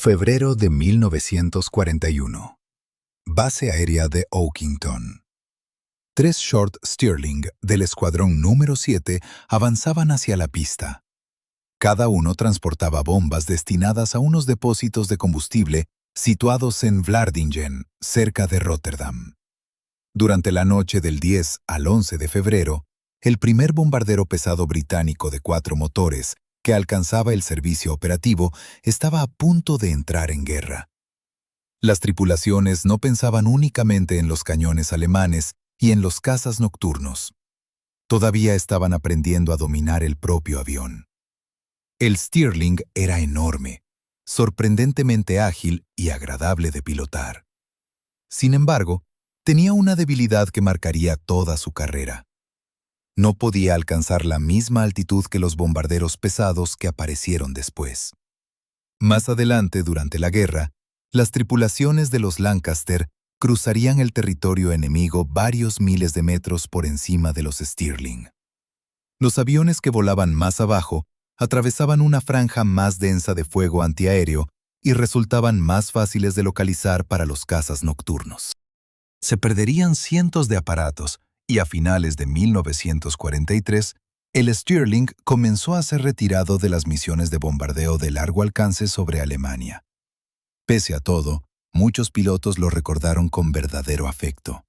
Febrero de 1941. Base aérea de Oakington. 3 Short Stirling del escuadrón número 7 avanzaban hacia la pista. Cada uno transportaba bombas destinadas a unos depósitos de combustible situados en Vlaardingen, cerca de Rotterdam. Durante la noche del 10 al 11 de febrero, el primer bombardero pesado británico de 4 motores, que alcanzaba el servicio operativo, estaba a punto de entrar en guerra. Las tripulaciones no pensaban únicamente en los cañones alemanes y en los cazas nocturnos. Todavía estaban aprendiendo a dominar el propio avión. El Stirling era enorme, sorprendentemente ágil y agradable de pilotar. Sin embargo, tenía una debilidad que marcaría toda su carrera. No podía alcanzar la misma altitud que los bombarderos pesados que aparecieron después. Más adelante, durante la guerra, las tripulaciones de los Lancaster cruzarían el territorio enemigo varios miles de metros por encima de los Stirling. Los aviones que volaban más abajo atravesaban una franja más densa de fuego antiaéreo y resultaban más fáciles de localizar para los cazas nocturnos. Se perderían cientos de aparatos, y a finales de 1943, el Stirling comenzó a ser retirado de las misiones de bombardeo de largo alcance sobre Alemania. Pese a todo, muchos pilotos lo recordaron con verdadero afecto.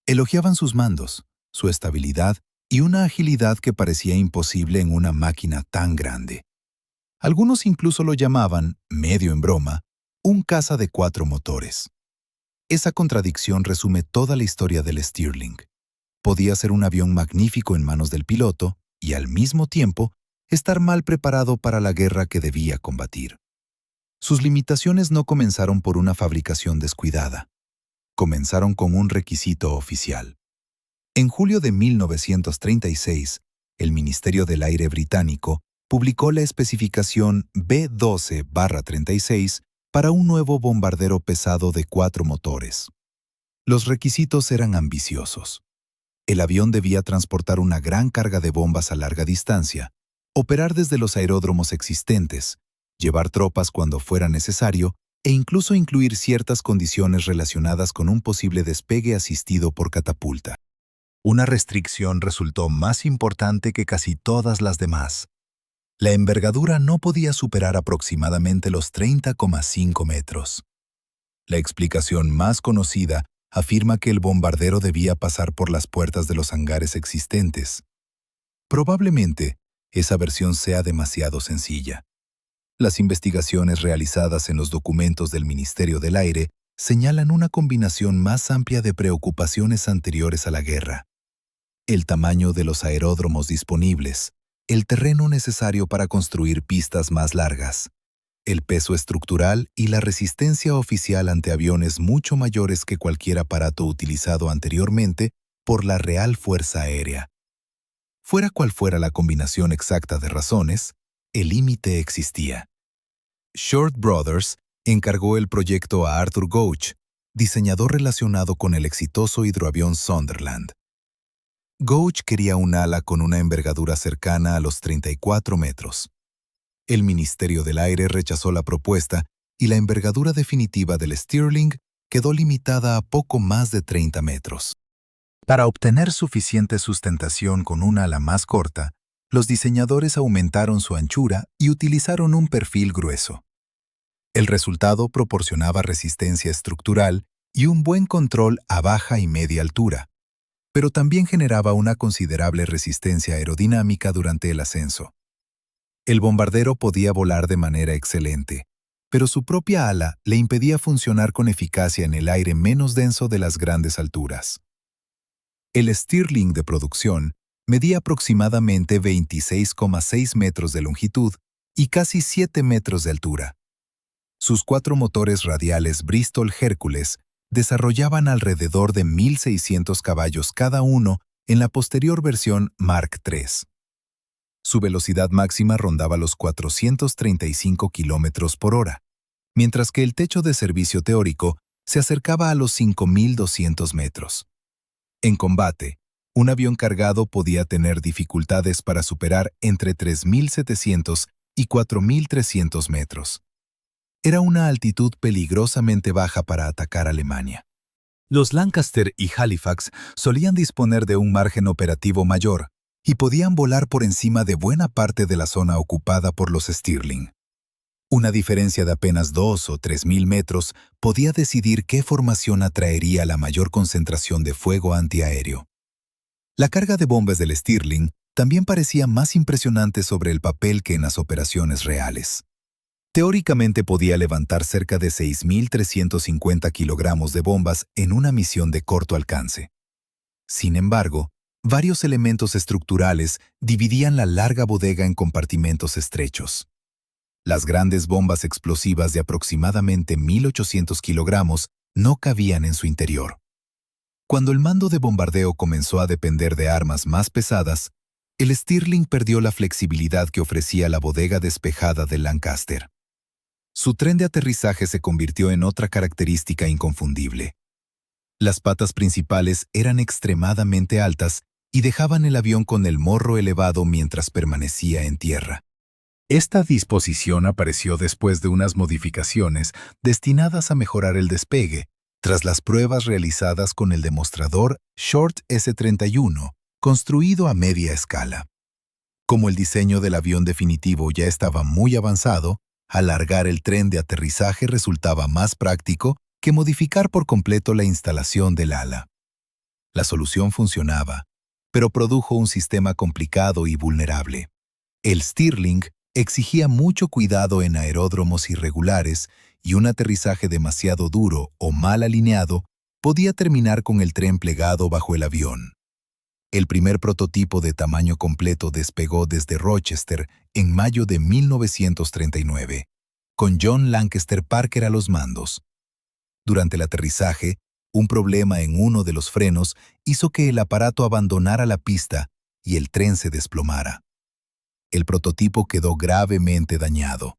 Elogiaban sus mandos, su estabilidad y una agilidad que parecía imposible en una máquina tan grande. Algunos incluso lo llamaban, medio en broma, un caza de 4 motores. Esa contradicción resume toda la historia del Stirling. Podía ser un avión magnífico en manos del piloto y, al mismo tiempo, estar mal preparado para la guerra que debía combatir. Sus limitaciones no comenzaron por una fabricación descuidada. Comenzaron con un requisito oficial. En julio de 1936, el Ministerio del Aire británico publicó la especificación B-12/36 para un nuevo bombardero pesado de 4 motores. Los requisitos eran ambiciosos. El avión debía transportar una gran carga de bombas a larga distancia, operar desde los aeródromos existentes, llevar tropas cuando fuera necesario e incluso incluir ciertas condiciones relacionadas con un posible despegue asistido por catapulta. Una restricción resultó más importante que casi todas las demás. La envergadura no podía superar aproximadamente los 30,5 metros. La explicación más conocida afirma que el bombardero debía pasar por las puertas de los hangares existentes. Probablemente, esa versión sea demasiado sencilla. Las investigaciones realizadas en los documentos del Ministerio del Aire señalan una combinación más amplia de preocupaciones anteriores a la guerra. El tamaño de los aeródromos disponibles, el terreno necesario para construir pistas más largas, el peso estructural y la resistencia oficial ante aviones mucho mayores que cualquier aparato utilizado anteriormente por la Real Fuerza Aérea. Fuera cual fuera la combinación exacta de razones, el límite existía. Short Brothers encargó el proyecto a Arthur Gooch, diseñador relacionado con el exitoso hidroavión Sunderland. Gooch quería un ala con una envergadura cercana a los 34 metros. El Ministerio del Aire rechazó la propuesta y la envergadura definitiva del Stirling quedó limitada a poco más de 30 metros. Para obtener suficiente sustentación con una ala más corta, los diseñadores aumentaron su anchura y utilizaron un perfil grueso. El resultado proporcionaba resistencia estructural y un buen control a baja y media altura, pero también generaba una considerable resistencia aerodinámica durante el ascenso. El bombardero podía volar de manera excelente, pero su propia ala le impedía funcionar con eficacia en el aire menos denso de las grandes alturas. El Stirling de producción medía aproximadamente 26,6 metros de longitud y casi 7 metros de altura. Sus 4 motores radiales Bristol Hercules desarrollaban alrededor de 1.600 caballos cada uno en la posterior versión Mark III. Su velocidad máxima rondaba los 435 km por hora, mientras que el techo de servicio teórico se acercaba a los 5.200 metros. En combate, un avión cargado podía tener dificultades para superar entre 3.700 y 4.300 metros. Era una altitud peligrosamente baja para atacar Alemania. Los Lancaster y Halifax solían disponer de un margen operativo mayor y podían volar por encima de buena parte de la zona ocupada por los Stirling. Una diferencia de apenas 2 o 3 mil metros podía decidir qué formación atraería la mayor concentración de fuego antiaéreo. La carga de bombas del Stirling también parecía más impresionante sobre el papel que en las operaciones reales. Teóricamente podía levantar cerca de 6.350 kilogramos de bombas en una misión de corto alcance. Sin embargo, varios elementos estructurales dividían la larga bodega en compartimentos estrechos. Las grandes bombas explosivas de aproximadamente 1.800 kilogramos no cabían en su interior. Cuando el mando de bombardeo comenzó a depender de armas más pesadas, el Stirling perdió la flexibilidad que ofrecía la bodega despejada del Lancaster. Su tren de aterrizaje se convirtió en otra característica inconfundible. Las patas principales eran extremadamente altas y dejaban el avión con el morro elevado mientras permanecía en tierra. Esta disposición apareció después de unas modificaciones destinadas a mejorar el despegue, tras las pruebas realizadas con el demostrador Short S-31, construido a media escala. Como el diseño del avión definitivo ya estaba muy avanzado, alargar el tren de aterrizaje resultaba más práctico que modificar por completo la instalación del ala. La solución funcionaba, pero produjo un sistema complicado y vulnerable. El Stirling exigía mucho cuidado en aeródromos irregulares y un aterrizaje demasiado duro o mal alineado podía terminar con el tren plegado bajo el avión. El primer prototipo de tamaño completo despegó desde Rochester en mayo de 1939, con John Lancaster Parker a los mandos. Durante el aterrizaje, un problema en uno de los frenos hizo que el aparato abandonara la pista y el tren se desplomara. El prototipo quedó gravemente dañado.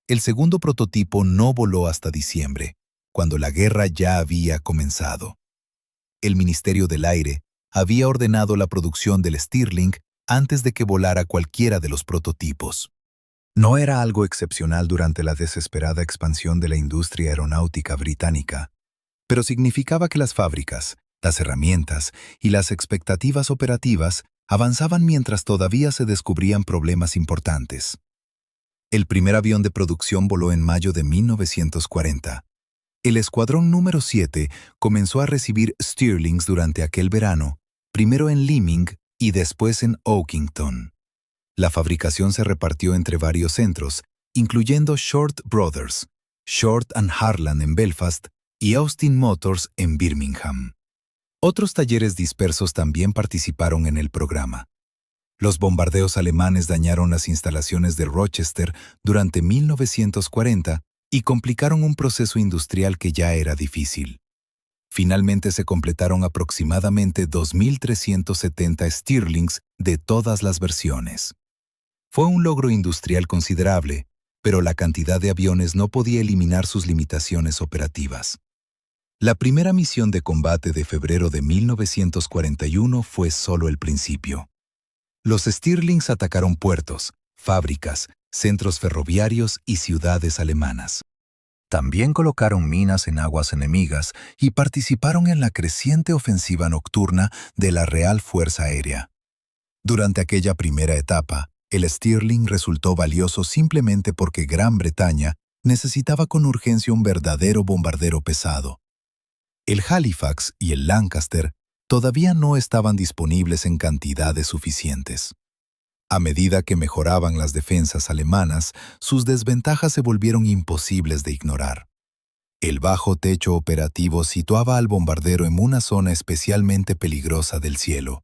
El segundo prototipo no voló hasta diciembre, cuando la guerra ya había comenzado. El Ministerio del Aire había ordenado la producción del Stirling antes de que volara cualquiera de los prototipos. No era algo excepcional durante la desesperada expansión de la industria aeronáutica británica, pero significaba que las fábricas, las herramientas y las expectativas operativas avanzaban mientras todavía se descubrían problemas importantes. El primer avión de producción voló en mayo de 1940. El escuadrón número 7 comenzó a recibir Stirlings durante aquel verano, primero en Lymming y después en Oakington. La fabricación se repartió entre varios centros, incluyendo Short Brothers, Short and Harland en Belfast y Austin Motors en Birmingham. Otros talleres dispersos también participaron en el programa. Los bombardeos alemanes dañaron las instalaciones de Rochester durante 1940 y complicaron un proceso industrial que ya era difícil. Finalmente se completaron aproximadamente 2.370 Stirlings de todas las versiones. Fue un logro industrial considerable, pero la cantidad de aviones no podía eliminar sus limitaciones operativas. La primera misión de combate de febrero de 1941 fue solo el principio. Los Stirlings atacaron puertos, fábricas, centros ferroviarios y ciudades alemanas. También colocaron minas en aguas enemigas y participaron en la creciente ofensiva nocturna de la Real Fuerza Aérea. Durante aquella primera etapa, el Stirling resultó valioso simplemente porque Gran Bretaña necesitaba con urgencia un verdadero bombardero pesado. El Halifax y el Lancaster todavía no estaban disponibles en cantidades suficientes. A medida que mejoraban las defensas alemanas, sus desventajas se volvieron imposibles de ignorar. El bajo techo operativo situaba al bombardero en una zona especialmente peligrosa del cielo.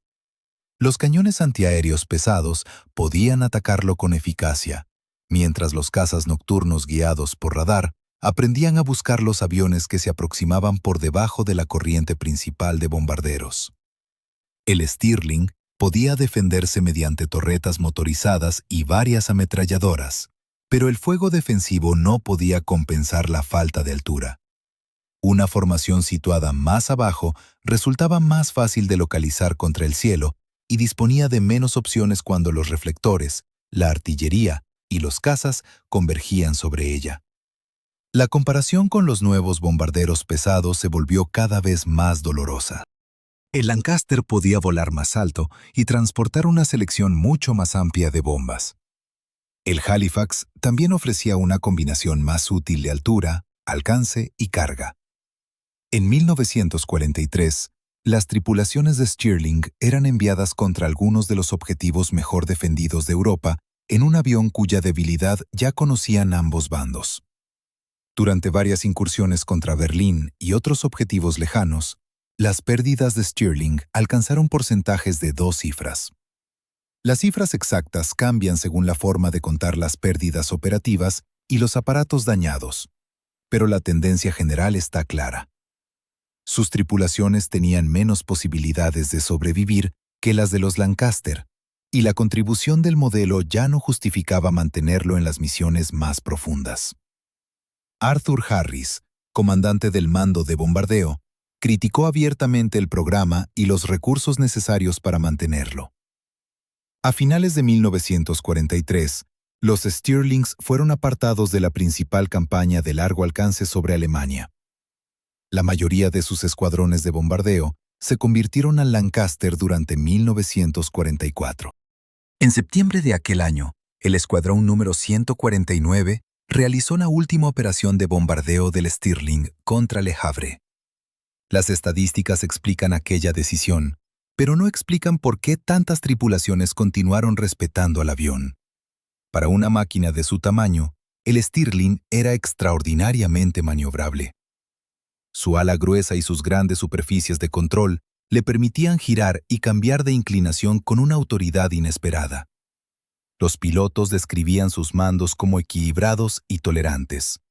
Los cañones antiaéreos pesados podían atacarlo con eficacia, mientras los cazas nocturnos guiados por radar aprendían a buscar los aviones que se aproximaban por debajo de la corriente principal de bombarderos. El Stirling podía defenderse mediante torretas motorizadas y varias ametralladoras, pero el fuego defensivo no podía compensar la falta de altura. Una formación situada más abajo resultaba más fácil de localizar contra el cielo y disponía de menos opciones cuando los reflectores, la artillería y los cazas convergían sobre ella. La comparación con los nuevos bombarderos pesados se volvió cada vez más dolorosa. El Lancaster podía volar más alto y transportar una selección mucho más amplia de bombas. El Halifax también ofrecía una combinación más útil de altura, alcance y carga. En 1943, las tripulaciones de Stirling eran enviadas contra algunos de los objetivos mejor defendidos de Europa en un avión cuya debilidad ya conocían ambos bandos. Durante varias incursiones contra Berlín y otros objetivos lejanos, las pérdidas de Stirling alcanzaron porcentajes de 2 cifras. Las cifras exactas cambian según la forma de contar las pérdidas operativas y los aparatos dañados, pero la tendencia general está clara. Sus tripulaciones tenían menos posibilidades de sobrevivir que las de los Lancaster, y la contribución del modelo ya no justificaba mantenerlo en las misiones más profundas. Arthur Harris, comandante del mando de bombardeo, criticó abiertamente el programa y los recursos necesarios para mantenerlo. A finales de 1943, los Stirlings fueron apartados de la principal campaña de largo alcance sobre Alemania. La mayoría de sus escuadrones de bombardeo se convirtieron al Lancaster durante 1944. En septiembre de aquel año, el escuadrón número 149 realizó la última operación de bombardeo del Stirling contra Le Havre. Las estadísticas explican aquella decisión, pero no explican por qué tantas tripulaciones continuaron respetando al avión. Para una máquina de su tamaño, el Stirling era extraordinariamente maniobrable. Su ala gruesa y sus grandes superficies de control le permitían girar y cambiar de inclinación con una autoridad inesperada. Los pilotos describían sus mandos como equilibrados y tolerantes.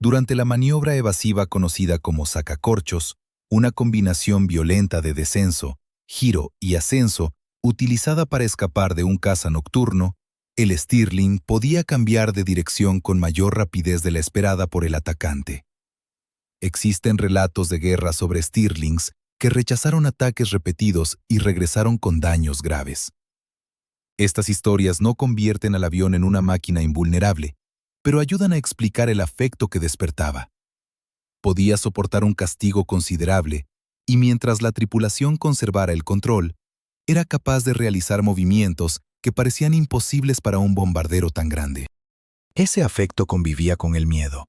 Durante la maniobra evasiva conocida como sacacorchos, una combinación violenta de descenso, giro y ascenso, utilizada para escapar de un caza nocturno, el Stirling podía cambiar de dirección con mayor rapidez de la esperada por el atacante. Existen relatos de guerra sobre Stirlings que rechazaron ataques repetidos y regresaron con daños graves. Estas historias no convierten al avión en una máquina invulnerable, pero ayudan a explicar el afecto que despertaba. Podía soportar un castigo considerable, y mientras la tripulación conservara el control, era capaz de realizar movimientos que parecían imposibles para un bombardero tan grande. Ese afecto convivía con el miedo.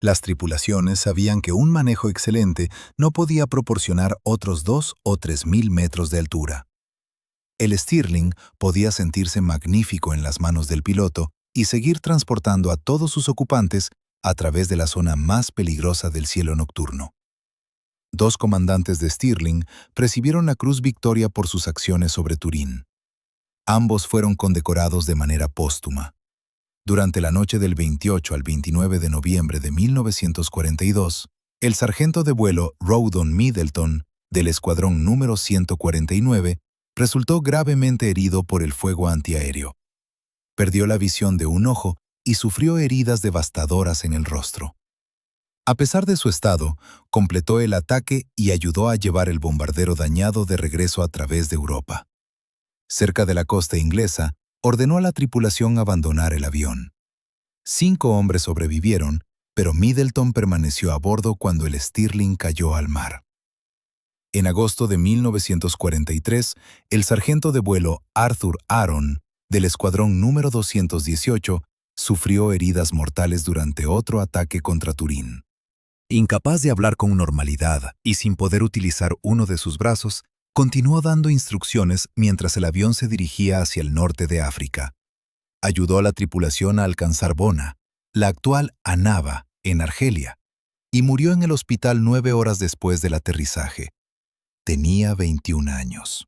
Las tripulaciones sabían que un manejo excelente no podía proporcionar otros 2 o 3.000 metros de altura. El Stirling podía sentirse magnífico en las manos del piloto y seguir transportando a todos sus ocupantes a través de la zona más peligrosa del cielo nocturno. 2 comandantes de Stirling recibieron la Cruz Victoria por sus acciones sobre Turín. Ambos fueron condecorados de manera póstuma. Durante la noche del 28 al 29 de noviembre de 1942, el sargento de vuelo Rawdon Middleton, del escuadrón número 149, resultó gravemente herido por el fuego antiaéreo. Perdió la visión de un ojo y sufrió heridas devastadoras en el rostro. A pesar de su estado, completó el ataque y ayudó a llevar el bombardero dañado de regreso a través de Europa. Cerca de la costa inglesa, ordenó a la tripulación abandonar el avión. 5 hombres sobrevivieron, pero Middleton permaneció a bordo cuando el Stirling cayó al mar. En agosto de 1943, el sargento de vuelo Arthur Aaron, del escuadrón número 218, sufrió heridas mortales durante otro ataque contra Turín. Incapaz de hablar con normalidad y sin poder utilizar uno de sus brazos, continuó dando instrucciones mientras el avión se dirigía hacia el norte de África. Ayudó a la tripulación a alcanzar Bona, la actual Annaba, en Argelia, y murió en el hospital 9 horas después del aterrizaje. Tenía 21 años.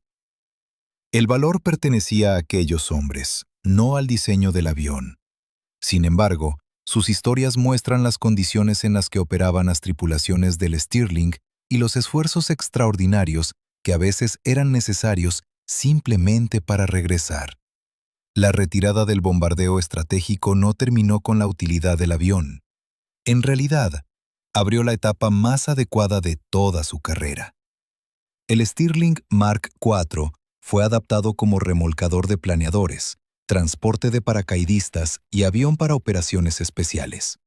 El valor pertenecía a aquellos hombres, no al diseño del avión. Sin embargo, sus historias muestran las condiciones en las que operaban las tripulaciones del Stirling y los esfuerzos extraordinarios que a veces eran necesarios simplemente para regresar. La retirada del bombardeo estratégico no terminó con la utilidad del avión. En realidad, abrió la etapa más adecuada de toda su carrera. El Stirling Mark IV fue adaptado como remolcador de planeadores, transporte de paracaidistas y avión para operaciones especiales.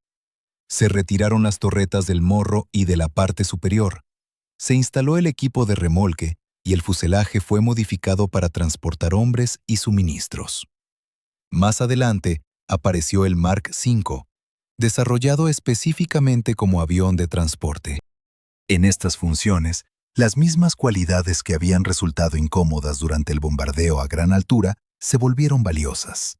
Se retiraron las torretas del morro y de la parte superior. Se instaló el equipo de remolque y el fuselaje fue modificado para transportar hombres y suministros. Más adelante apareció el Mark V, desarrollado específicamente como avión de transporte. En estas funciones, las mismas cualidades que habían resultado incómodas durante el bombardeo a gran altura se volvieron valiosas.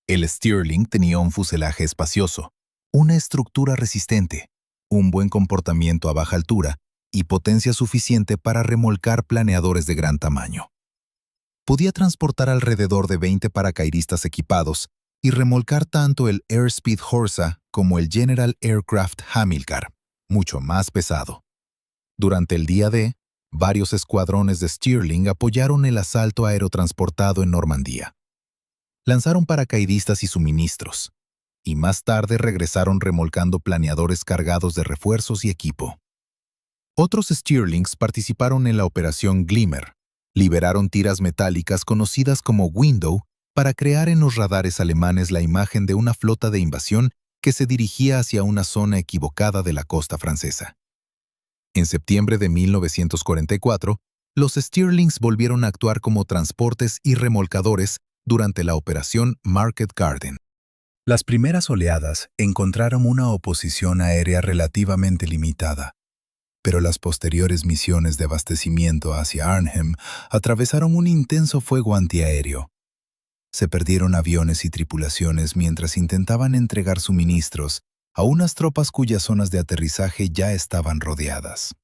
El Stirling tenía un fuselaje espacioso, una estructura resistente, un buen comportamiento a baja altura y potencia suficiente para remolcar planeadores de gran tamaño. Podía transportar alrededor de 20 paracaidistas equipados y remolcar tanto el Airspeed Horsa como el General Aircraft Hamilcar, mucho más pesado. Durante el día D, varios escuadrones de Stirling apoyaron el asalto aerotransportado en Normandía. Lanzaron paracaidistas y suministros, y más tarde regresaron remolcando planeadores cargados de refuerzos y equipo. Otros Stirlings participaron en la Operación Glimmer. Liberaron tiras metálicas conocidas como Window para crear en los radares alemanes la imagen de una flota de invasión que se dirigía hacia una zona equivocada de la costa francesa. En septiembre de 1944, los Stirlings volvieron a actuar como transportes y remolcadores durante la Operación Market Garden. Las primeras oleadas encontraron una oposición aérea relativamente limitada, pero las posteriores misiones de abastecimiento hacia Arnhem atravesaron un intenso fuego antiaéreo. Se perdieron aviones y tripulaciones mientras intentaban entregar suministros a unas tropas cuyas zonas de aterrizaje ya estaban rodeadas.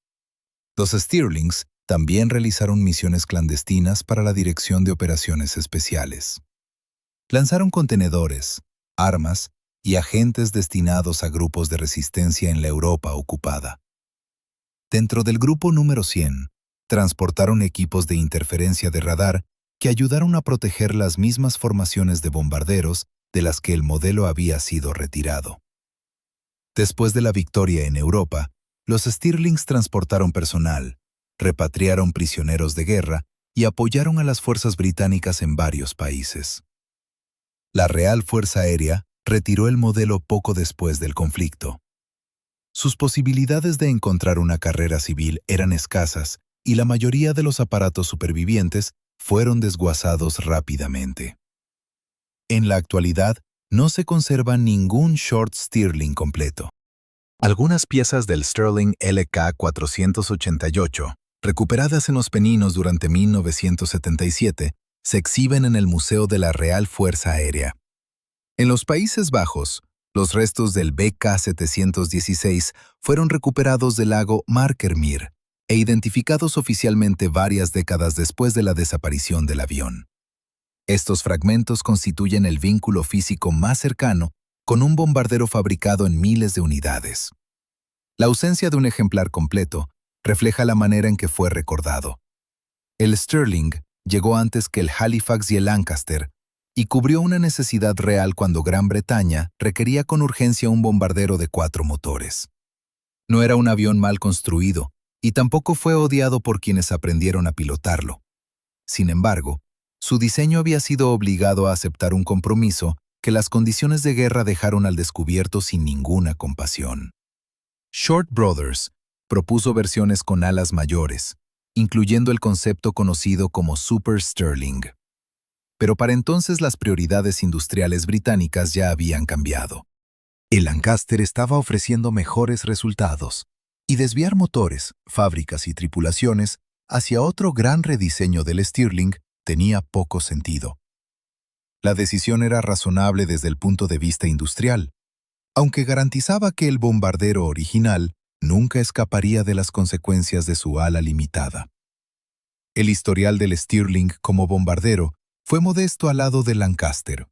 Los Stirlings también realizaron misiones clandestinas para la Dirección de Operaciones Especiales. Lanzaron contenedores, armas y agentes destinados a grupos de resistencia en la Europa ocupada. Dentro del grupo número 100, transportaron equipos de interferencia de radar que ayudaron a proteger las mismas formaciones de bombarderos de las que el modelo había sido retirado. Después de la victoria en Europa, los Stirlings transportaron personal, repatriaron prisioneros de guerra y apoyaron a las fuerzas británicas en varios países. La Real Fuerza Aérea retiró el modelo poco después del conflicto. Sus posibilidades de encontrar una carrera civil eran escasas y la mayoría de los aparatos supervivientes fueron desguazados rápidamente. En la actualidad, no se conserva ningún Short Stirling completo. Algunas piezas del Stirling LK-488, recuperadas en los Peninos durante 1977, se exhiben en el Museo de la Real Fuerza Aérea. En los Países Bajos, los restos del BK-716 fueron recuperados del lago Markermeer e identificados oficialmente varias décadas después de la desaparición del avión. Estos fragmentos constituyen el vínculo físico más cercano con un bombardero fabricado en miles de unidades. La ausencia de un ejemplar completo refleja la manera en que fue recordado. El Stirling llegó antes que el Halifax y el Lancaster, y cubrió una necesidad real cuando Gran Bretaña requería con urgencia un bombardero de 4 motores. No era un avión mal construido, y tampoco fue odiado por quienes aprendieron a pilotarlo. Sin embargo, su diseño había sido obligado a aceptar un compromiso que las condiciones de guerra dejaron al descubierto sin ninguna compasión. Short Brothers propuso versiones con alas mayores, incluyendo el concepto conocido como Super Stirling. Pero para entonces las prioridades industriales británicas ya habían cambiado. El Lancaster estaba ofreciendo mejores resultados, y desviar motores, fábricas y tripulaciones hacia otro gran rediseño del Stirling tenía poco sentido. La decisión era razonable desde el punto de vista industrial, aunque garantizaba que el bombardero original nunca escaparía de las consecuencias de su ala limitada. El historial del Stirling como bombardero fue modesto al lado del Lancaster.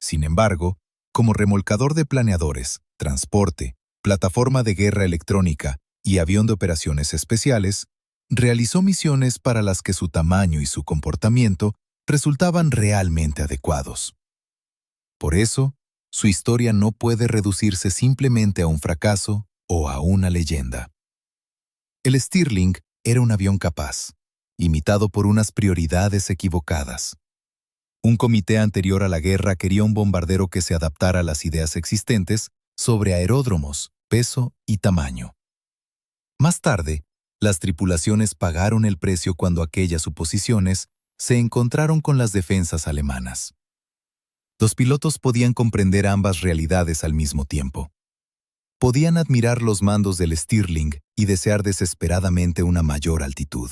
Sin embargo, como remolcador de planeadores, transporte, plataforma de guerra electrónica y avión de operaciones especiales, realizó misiones para las que su tamaño y su comportamiento resultaban realmente adecuados. Por eso, su historia no puede reducirse simplemente a un fracaso o a una leyenda. El Stirling era un avión capaz, imitado por unas prioridades equivocadas. Un comité anterior a la guerra quería un bombardero que se adaptara a las ideas existentes sobre aeródromos, peso y tamaño. Más tarde, las tripulaciones pagaron el precio cuando aquellas suposiciones se encontraron con las defensas alemanas. Los pilotos podían comprender ambas realidades al mismo tiempo. Podían admirar los mandos del Stirling y desear desesperadamente una mayor altitud.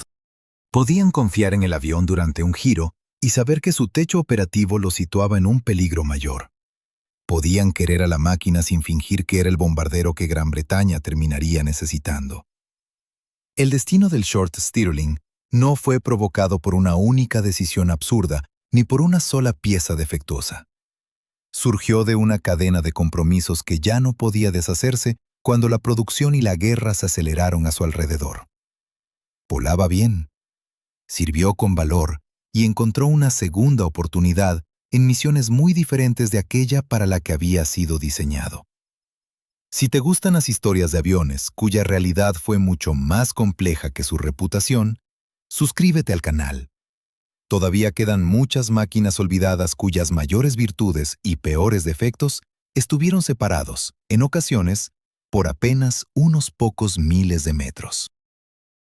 Podían confiar en el avión durante un giro y saber que su techo operativo lo situaba en un peligro mayor. Podían querer a la máquina sin fingir que era el bombardero que Gran Bretaña terminaría necesitando. El destino del Short Stirling no fue provocado por una única decisión absurda ni por una sola pieza defectuosa. Surgió de una cadena de compromisos que ya no podía deshacerse cuando la producción y la guerra se aceleraron a su alrededor. Volaba bien, sirvió con valor y encontró una segunda oportunidad en misiones muy diferentes de aquella para la que había sido diseñado. Si te gustan las historias de aviones cuya realidad fue mucho más compleja que su reputación, suscríbete al canal. Todavía quedan muchas máquinas olvidadas cuyas mayores virtudes y peores defectos estuvieron separados, en ocasiones, por apenas unos pocos miles de metros.